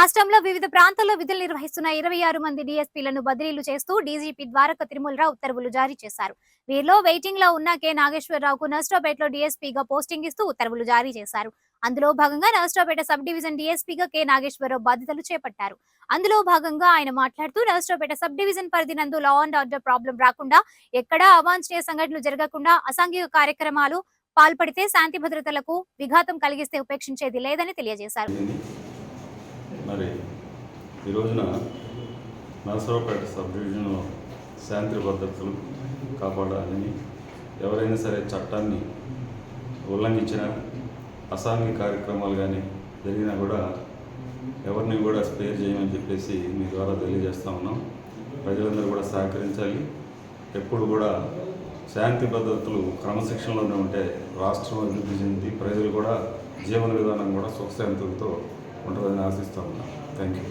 రాష్ట్రంలో వివిధ ప్రాంతాల్లో విధులు నిర్వహిస్తున్న 26 మంది డీఎస్పీలను బదిలీలు చేస్తూ డీజీపీ ద్వారక తిరుమలరావు ఉత్తర్వులు జారీ చేశారు. వీరిలో వెయిటింగ్ లో ఉన్న కె నాగేశ్వరరావుకు నర్సరావుపేటలో డీఎస్పీగా పోస్టింగ్ ఇస్తూ ఉత్తర్వులు జారీ చేశారు. అందులో భాగంగా నర్సరావుపేట సబ్ డివిజన్ డీఎస్పీగా కె నాగేశ్వరరావు బాధ్యతలు చేపట్టారు. అందులో భాగంగా ఆయన మాట్లాడుతూ నర్సరావుపేట సబ్ డివిజన్ పరిధి నందు లా అండ్ ఆర్డర్ ప్రాబ్లం రాకుండా, ఎక్కడా అవాంఛనీయ సంఘటనలు జరగకుండా, అసాంఘిక కార్యక్రమాలు పాల్పడితే శాంతి భద్రతలకు విఘాతం కలిగిస్తే ఉపేక్షించేది లేదని తెలియజేశారు. మరి ఈ రోజున నరసరావుపేట సబ్ డివిజన్లో శాంతి భద్రతలు కాపాడాలని, ఎవరైనా సరే చట్టాన్ని ఉల్లంఘించిన అసాంఘిక కార్యక్రమాలు కానీ జరిగినా కూడా ఎవరిని కూడా స్పేర్ చేయమని చెప్పేసి మీ ద్వారా తెలియజేస్తూ ఉన్నాం. ప్రజలందరూ కూడా సహకరించాలి. ఎప్పుడు కూడా శాంతి భద్రతలు క్రమశిక్షణలోనే ఉంటే రాష్ట్రం అభివృద్ధి చెంది ప్రజలు కూడా జీవన విధానం కూడా సుఖశాంతులతో ఉంటుందని ఆశిస్తూ ఉన్నాం. Thank you.